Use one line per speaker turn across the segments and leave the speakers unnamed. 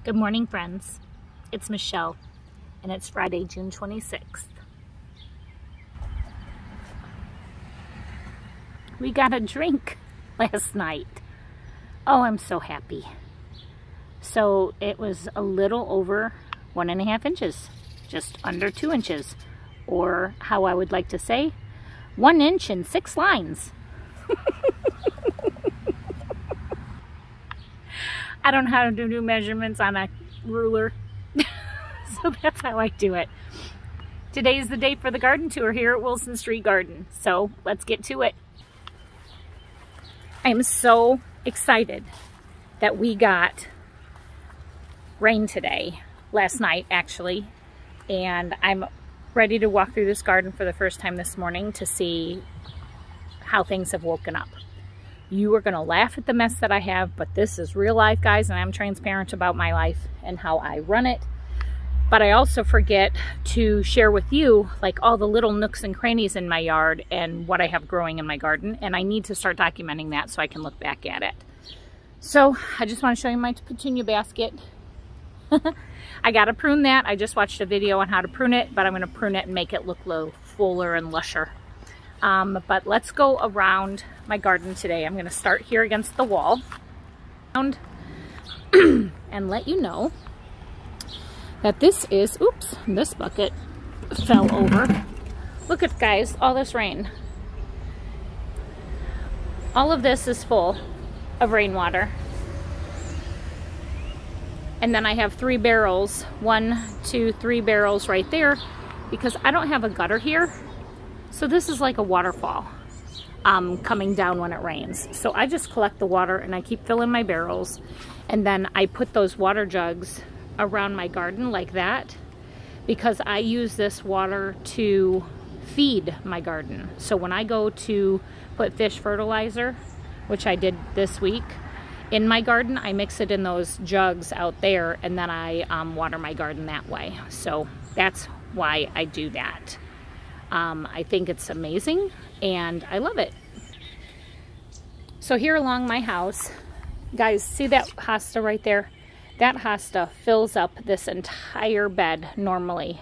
Good morning, friends. It's Michelle, and it's Friday, June 26th. We got a drink last night. Oh, I'm so happy. So it was a little over 1.5 inches, just under 2 inches, or how I would like to say, 1 inch and 6 lines. I don't know how to do measurements on a ruler, so that's how I do it. Today is the day for the garden tour here at Wilson Street Garden, so let's get to it. I am so excited that we got rain today, last night actually, and I'm ready to walk through this garden for the first time this morning to see how things have woken up. You are going to laugh at the mess that I have, but this is real life, guys, and I'm transparent about my life and how I run it. But I also forget to share with you like all the little nooks and crannies in my yard and what I have growing in my garden, and I need to start documenting that so I can look back at it. So I just want to show you my petunia basket. I got to prune that. I just watched a video on how to prune it, but I'm going to prune it and make it look a little fuller and lusher. But let's go around my garden today. I'm going to start here against the wall and let you know that this is, oops, this bucket fell over. Look at, guys, all this rain. All of this is full of rainwater. And then I have 3 barrels, 1, 2, 3 barrels right there because I don't have a gutter here. So this is like a waterfall coming down when it rains. So I just collect the water and I keep filling my barrels. And then I put those water jugs around my garden like that because I use this water to feed my garden. So when I go to put fish fertilizer, which I did this week, in my garden, I mix it in those jugs out there and then I water my garden that way. So that's why I do that. I think it's amazing and I love it. So here along my house, guys, see that hosta right there? That hosta fills up this entire bed normally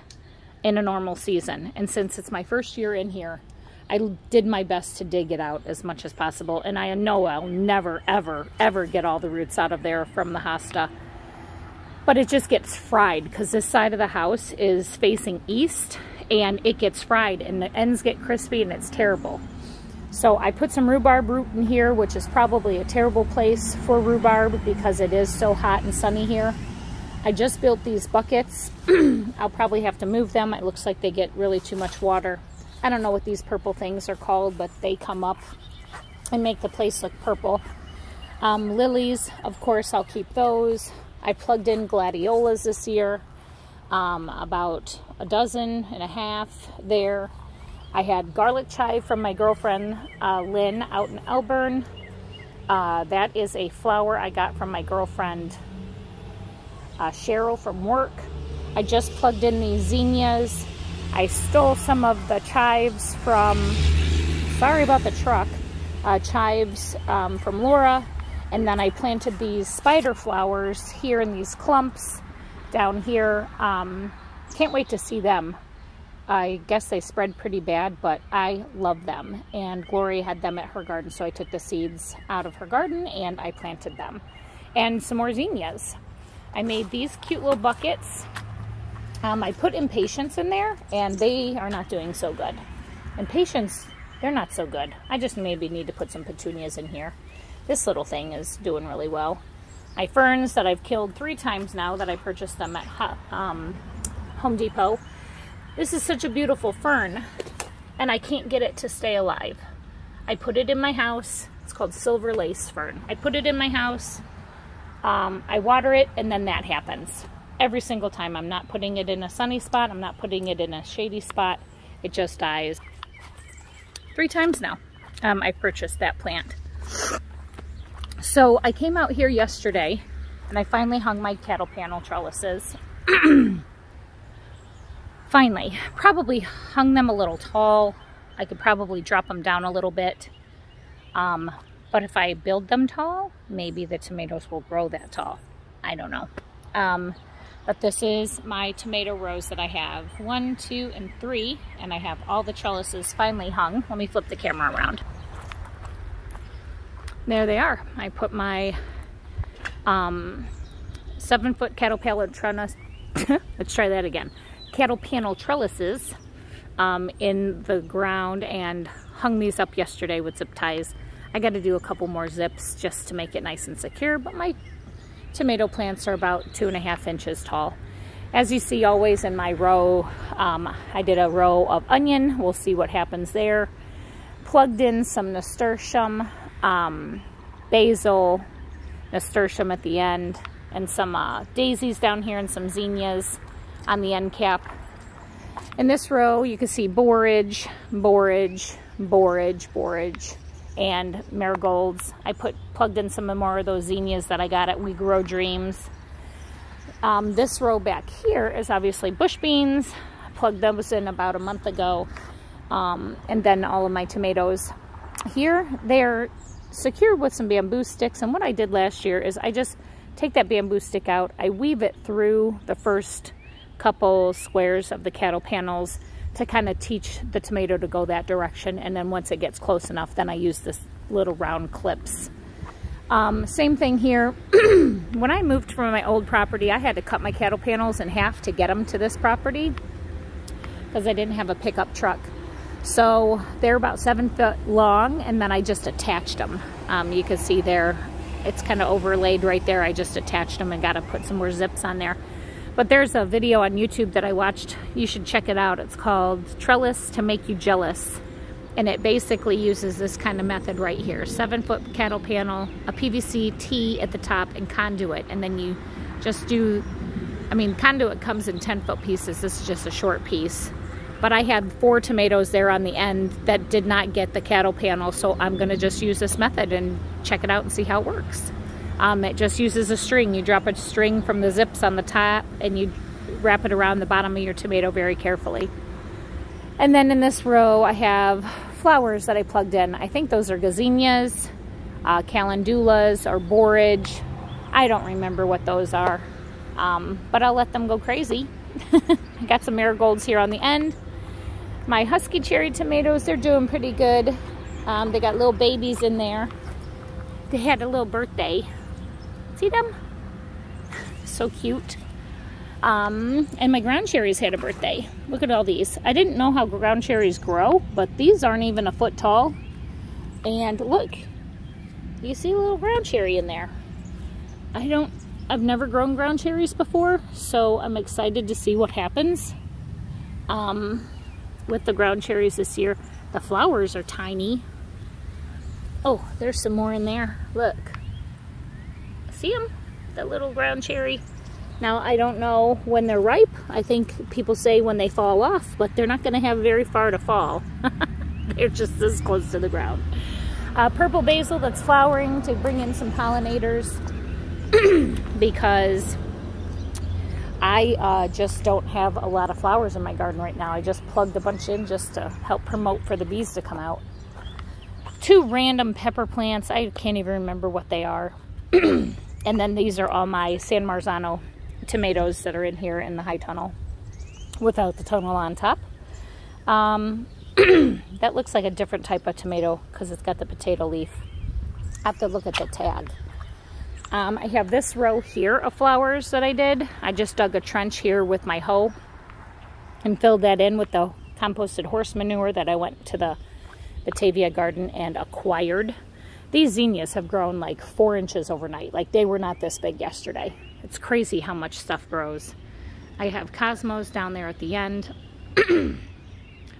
in a normal season. And since it's my first year in here, I did my best to dig it out as much as possible. And I know I'll never, ever, ever get all the roots out of there from the hosta. But it just gets fried because this side of the house is facing east and it gets fried and the ends get crispy and it's terrible. So I put some rhubarb root in here, which is probably a terrible place for rhubarb because it is so hot and sunny here. I just built these buckets. I'll probably have to move them. It looks like they get really too much water. I don't know what these purple things are called, but they come up and make the place look purple. Lilies, of course, I'll keep those. I plugged in gladiolas this year, about 12.5 there. I had garlic chive from my girlfriend Lynn out in Elburn. That is a flower I got from my girlfriend Cheryl from work. I just plugged in these zinnias. I stole some of the chives from, sorry about the truck, chives from Laura. And then I planted these spider flowers here in these clumps down here. Can't wait to see them. I guess they spread pretty bad, but I love them. And Gloria had them at her garden, so I took the seeds out of her garden and I planted them. And some more zinnias. I made these cute little buckets. I put impatiens in there, and they are not doing so good. Impatiens, they're not so good. I just maybe need to put some petunias in here. This little thing is doing really well. My ferns that I've killed 3 times now that I purchased them at Home Depot. This is such a beautiful fern, and I can't get it to stay alive. I put it in my house. It's called silver lace fern. I put it in my house. I water it, and then that happens. Every single time. I'm not putting it in a sunny spot. I'm not putting it in a shady spot. It just dies. 3 times now I purchased that plant. So I came out here yesterday and I finally hung my cattle panel trellises. Finally, probably hung them a little tall. I could probably drop them down a little bit. But if I build them tall, maybe the tomatoes will grow that tall. I don't know. But this is my tomato rows that I have. 1, 2, and 3, and I have all the trellises finally hung. Let me flip the camera around. There they are. I put my 7-foot cattle panel trellis. Let's try that again. Cattle panel trellises in the ground and hung these up yesterday with zip ties. I got to do a couple more zips just to make it nice and secure, but my tomato plants are about 2.5 inches tall. As you see always in my row, I did a row of onion. We'll see what happens there. Plugged in some nasturtium, basil, nasturtium at the end, and some daisies down here and some zinnias on the end cap. In this row you can see borage, borage, borage, borage, and marigolds. I plugged in some more of those zinnias that I got at We Grow Dreams. This row back here is obviously bush beans. I plugged those in about a month ago. And then all of my tomatoes here, they're secured with some bamboo sticks. And what I did last year is I just take that bamboo stick out, I weave it through the first couple squares of the cattle panels to kind of teach the tomato to go that direction, and then once it gets close enough, then I use this little round clips. Same thing here. When I moved from my old property, I had to cut my cattle panels in half to get them to this property because I didn't have a pickup truck. So they're about 7 foot long, and then I just attached them. You can see there, it's kind of overlaid right there. I just attached them and got to put some more zips on there. But there's a video on YouTube that I watched. You should check it out. It's called Trellis to Make You Jealous. And it basically uses this kind of method right here. 7-foot cattle panel, a PVC T at the top, and conduit. And then you just do, I mean, conduit comes in 10-foot pieces. This is just a short piece. But I had 4 tomatoes there on the end that did not get the cattle panel. So I'm going to just use this method and check it out and see how it works. It just uses a string. You drop a string from the zips on the top and you wrap it around the bottom of your tomato very carefully. And then in this row I have flowers that I plugged in. I think those are gazinias, calendulas, or borage. I don't remember what those are, but I'll let them go crazy. I got some marigolds here on the end. My Husky cherry tomatoes, they're doing pretty good. They got little babies in there. They had a little birthday. See them? So cute. And my ground cherries had a birthday. Look at all these. I didn't know how ground cherries grow, but these aren't even a foot tall. And look, you see a little ground cherry in there. I've never grown ground cherries before, so I'm excited to see what happens with the ground cherries this year. The flowers are tiny. Oh, there's some more in there. Look. See them? The little ground cherry. Now, I don't know when they're ripe. I think people say when they fall off, but they're not going to have very far to fall. They're just this close to the ground. Purple basil that's flowering to bring in some pollinators because I just don't have a lot of flowers in my garden right now. I just plugged a bunch in just to help promote for the bees to come out. 2 random pepper plants. I can't even remember what they are. And then these are all my San Marzano tomatoes that are in here in the high tunnel without the tunnel on top. That looks like a different type of tomato because it's got the potato leaf. I have to look at the tag. I have this row here of flowers that I did. I just dug a trench here with my hoe and filled that in with the composted horse manure that I went to the Batavia garden and acquired. These zinnias have grown like 4 inches overnight. Like they were not this big yesterday. It's crazy how much stuff grows. I have cosmos down there at the end.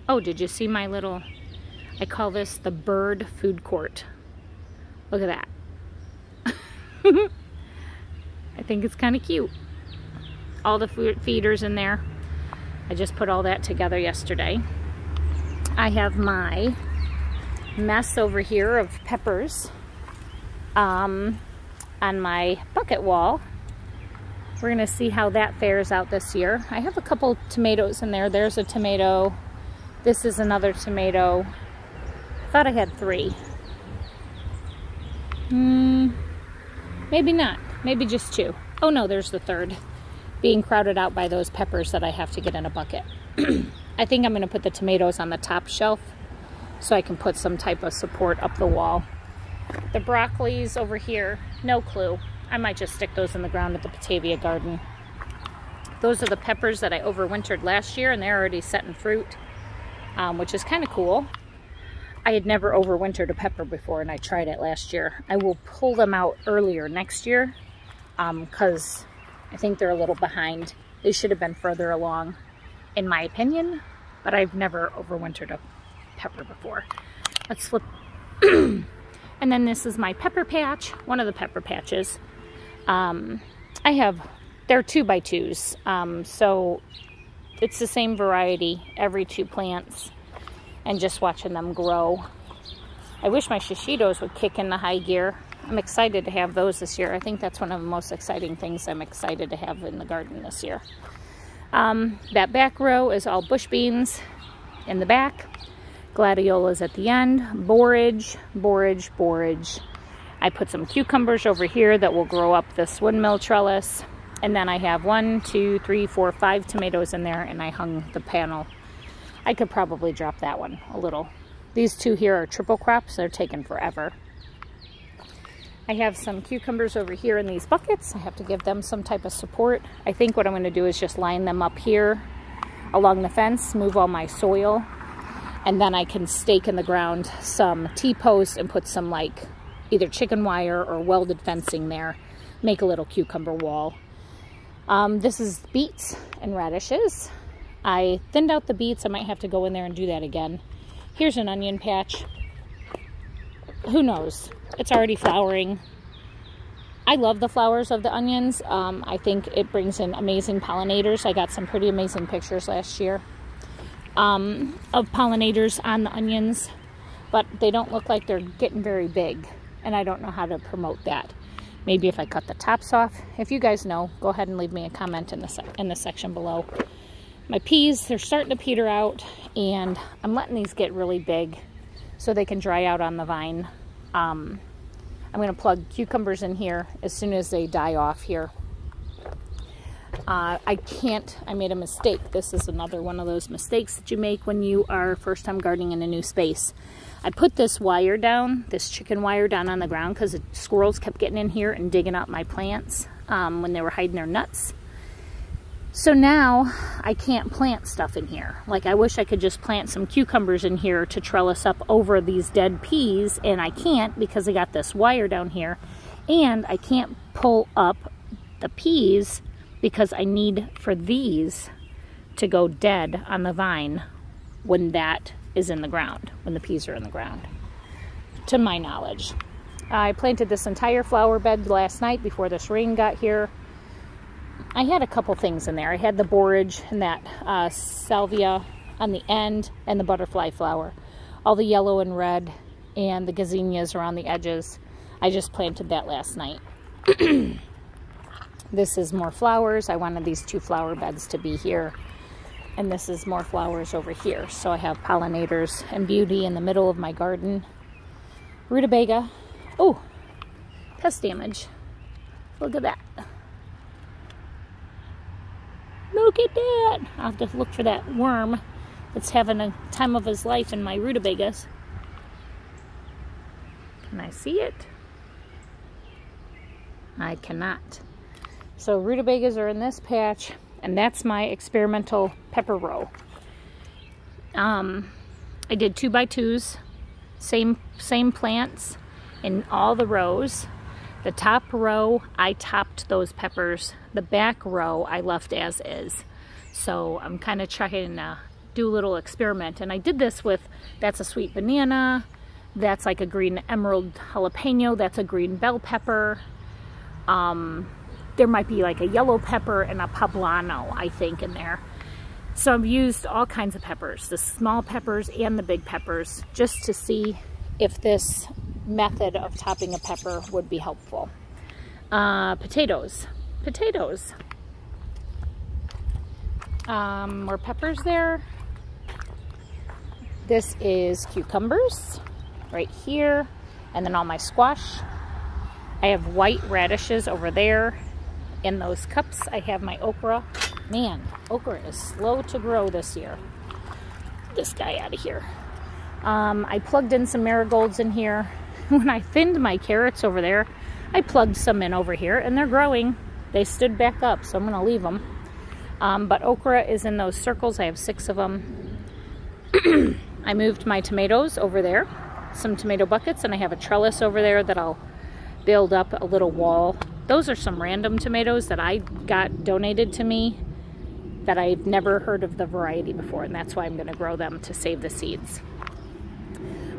Oh, did you see my little, I call this the bird food court. Look at that. I think it's kind of cute. All the food feeders in there. I just put all that together yesterday. I have my mess over here of peppers on my bucket wall. We're gonna see how that fares out this year. I have a couple tomatoes in there. There's a tomato. This is another tomato. I thought I had 3. Maybe not. Maybe just 2. Oh no, there's the third. Being crowded out by those peppers that I have to get in a bucket. I think I'm going to put the tomatoes on the top shelf so I can put some type of support up the wall. The broccolis over here, no clue. I might just stick those in the ground at the Batavia garden. Those are the peppers that I overwintered last year, and they're already setting fruit, which is kind of cool. I had never overwintered a pepper before, and I tried it last year. I will pull them out earlier next year because I think they're a little behind. They should have been further along, in my opinion, but I've never overwintered a pepper before. Let's flip. And then this is my pepper patch, one of the pepper patches. They're 2x2s, so it's the same variety every 2 plants, and just watching them grow. I wish my shishitos would kick in the high gear. I'm excited to have those this year. I think that's one of the most exciting things I'm excited to have in the garden this year. That back row is all bush beans in the back. Gladiolas at the end. Borage, borage, borage. I put some cucumbers over here that will grow up this windmill trellis. And then I have 1, 2, 3, 4, 5 tomatoes in there, and I hung the panel. I could probably drop that one a little. These 2 here are triple crops. They're taking forever. I have some cucumbers over here in these buckets. I have to give them some type of support. I think what I'm going to do is just line them up here along the fence, move all my soil, and then I can stake in the ground some T-posts and put some like either chicken wire or welded fencing there. Make a little cucumber wall. This is beets and radishes. I thinned out the beets. I might have to go in there and do that again. Here's an onion patch. Who knows? It's already flowering. I love the flowers of the onions. I think it brings in amazing pollinators. I got some pretty amazing pictures last year of pollinators on the onions, but they don't look like they're getting very big, and I don't know how to promote that. Maybe if I cut the tops off. If you guys know, go ahead and leave me a comment in the section below. My peas, they're starting to peter out, and I'm letting these get really big so they can dry out on the vine. I'm going to plug cucumbers in here as soon as they die off here. I made a mistake. This is another one of those mistakes that you make when you are first time gardening in a new space. I put this wire down, this chicken wire down on the ground because the squirrels kept getting in here and digging up my plants when they were hiding their nuts. So now I can't plant stuff in here. Like I wish I could just plant some cucumbers in here to trellis up over these dead peas, and I can't because I got this wire down here, and I can't pull up the peas because I need for these to go dead on the vine when that is in the ground, when the peas are in the ground, to my knowledge. I planted this entire flower bed last night before this rain got here. I had a couple things in there. I had the borage and that salvia on the end and the butterfly flower. All the yellow and red and the gazinias around the edges. I just planted that last night. This is more flowers. I wanted these 2 flower beds to be here. And this is more flowers over here. So I have pollinators and beauty in the middle of my garden. Rutabaga. Oh, pest damage. Look at that. Look at that. I'll have to look for that worm that's having a time of his life in my rutabagas. Can I see it? I cannot. So rutabagas are in this patch, and that's my experimental pepper row. I did 2x2s, same plants in all the rows. The top row, I topped those peppers. The back row, I left as is. So I'm kind of trying to do a little experiment. And I did this with, that's a sweet banana, that's like a green emerald jalapeno, that's a green bell pepper. There might be like a yellow pepper and a poblano, I think, in there. So I've used all kinds of peppers, the small peppers and the big peppers, just to see if this method of topping a pepper would be helpful. Potatoes. More peppers there. This is cucumbers right here, and then all my squash. I have white radishes over there, In those cups, I have my okra. Man, okra is slow to grow this year. Get this guy out of here. I plugged in some marigolds in here. When I thinned my carrots over there, I plugged some in over here, and they're growing. They stood back up, so I'm going to leave them. But okra is in those circles. I have 6 of them. I moved my tomatoes over there, some tomato buckets, and I have a trellis over there that I'll build up a little wall. Those are some random tomatoes that I got donated to me that I've never heard of the variety before, and that's why I'm going to grow them to save the seeds.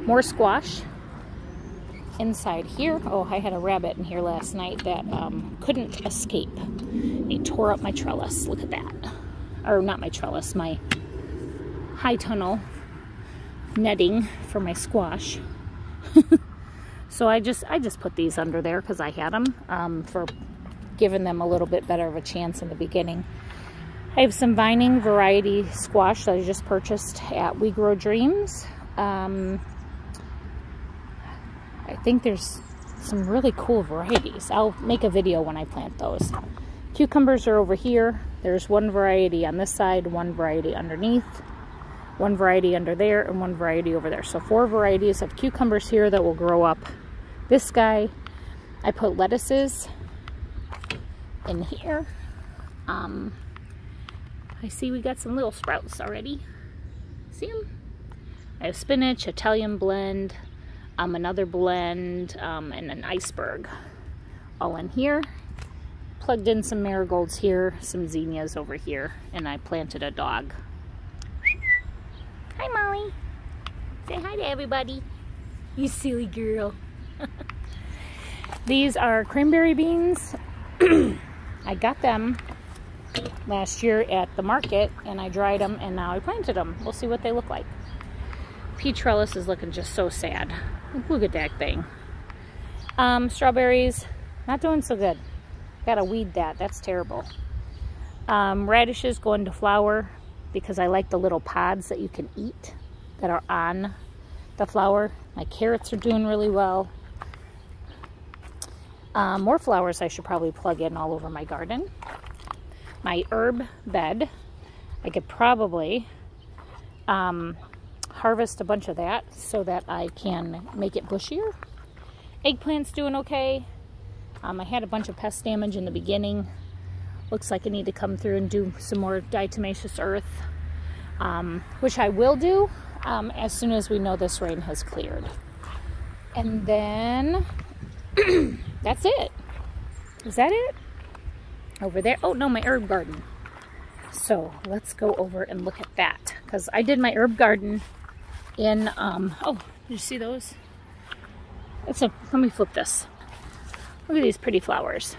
More squash inside here. Oh, I had a rabbit in here last night that couldn't escape. He tore up my trellis. Look at that. Or not my trellis, my high tunnel netting for my squash. So I just put these under there because I had them for giving them a little bit better of a chance in the beginning. I have some vining variety squash that I just purchased at We Grow Dreams. I think there's some really cool varieties. I'll make a video when I plant those. Cucumbers are over here. There's one variety on this side, one variety underneath, one variety under there, and one variety over there. So 4 varieties of cucumbers here that will grow up. This guy, I put lettuces in here. I see we got some little sprouts already. See them? I have spinach, Italian blend, another blend, and an iceberg all in here. Plugged in some marigolds here, some zinnias over here, and I planted a dog. Hi, Molly. Say hi to everybody. You silly girl. These are cranberry beans. I got them last year at the market, and I dried them, and now I planted them. We'll see what they look like. Pea trellis is looking just so sad. Look at that thing. Strawberries, not doing so good. Gotta weed that. That's terrible. Radishes going to flower because I like the little pods that you can eat that are on the flower. My carrots are doing really well. More flowers I should probably plug in all over my garden. My herb bed, I could probably harvest a bunch of that so that I can make it bushier. Eggplant's doing okay. I had a bunch of pest damage in the beginning. Looks like I need to come through and do some more diatomaceous earth, which I will do as soon as we know this rain has cleared. And then that's it. Is that it? Over there? Oh no, my herb garden. So let's go over and look at that, because I did my herb garden in oh, did you see those? Let me flip this. Look at these pretty flowers.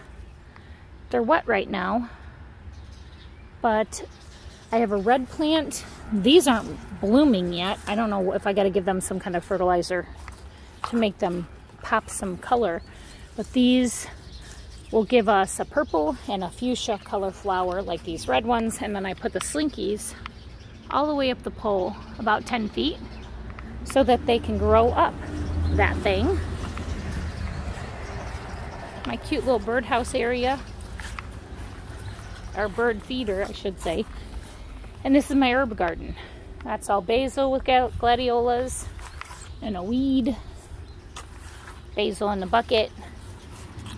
They're wet right now, but I have a red plant. These aren't blooming yet. I don't know if I got to give them some kind of fertilizer to make them pop some color, but these will give us a purple and a fuchsia color flower like these red ones. And then I put the slinkies all the way up the pole about 10 feet so that they can grow up that thing. My cute little birdhouse area, or bird feeder I should say. And this is my herb garden. That's all basil with gladiolas and a weed. Basil in the bucket.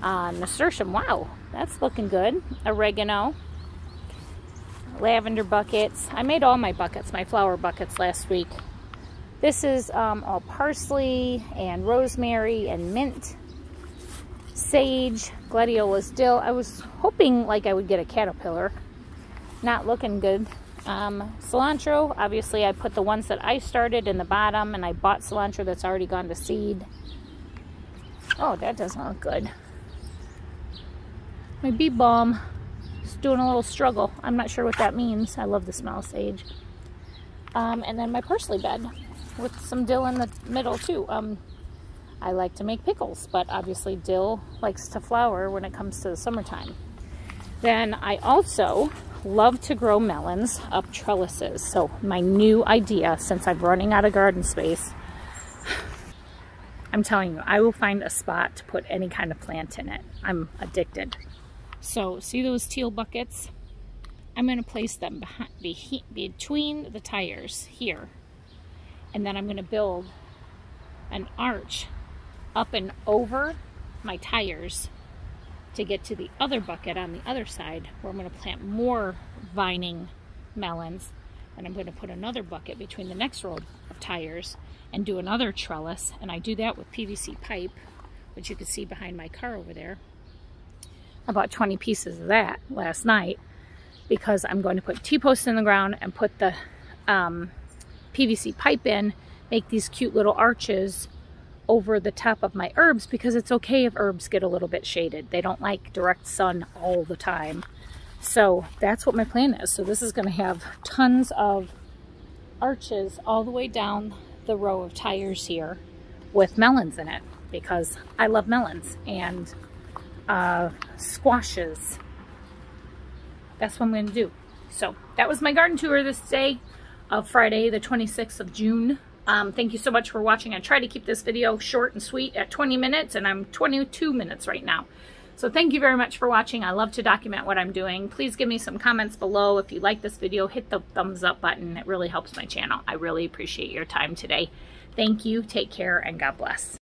Nasturtium, wow, that's looking good. Oregano. Lavender buckets. I made all my buckets, my flower buckets last week. This is all parsley and rosemary and mint. Sage, gladiolus dill. I was hoping like I would get a caterpillar. Not looking good. Cilantro, obviously I put the ones that I started in the bottom, and I bought cilantro that's already gone to seed. Oh, that doesn't look good. My bee balm is doing a little struggle. I'm not sure what that means. I love the smell of sage. And then my parsley bed with some dill in the middle too. I like to make pickles, but obviously dill likes to flower when it comes to the summertime. Then I also love to grow melons up trellises. So my new idea, since I'm running out of garden space, I'm telling you, I will find a spot to put any kind of plant in it. I'm addicted. So see those teal buckets? I'm going to place them between the tires here. And then I'm going to build an arch up and over my tires to get to the other bucket on the other side, where I'm going to plant more vining melons. And I'm going to put another bucket between the next row of tires and do another trellis. And I do that with PVC pipe, which you can see behind my car over there. I bought 20 pieces of that last night because I'm going to put T-posts in the ground and put the PVC pipe in, make these cute little arches over the top of my herbs, because it's okay if herbs get a little bit shaded. They don't like direct sun all the time. So that's what my plan is. So this is going to have tons of arches all the way down the row of tires here with melons in it, because I love melons and squashes. That's what I'm going to do. So that was my garden tour this day of Friday the 26th of June. Thank you so much for watching. I try to keep this video short and sweet at 20 minutes, and I'm 22 minutes right now. So thank you very much for watching. I love to document what I'm doing. Please give me some comments below. If you like this video, hit the thumbs up button. It really helps my channel. I really appreciate your time today. Thank you. Take care, and God bless.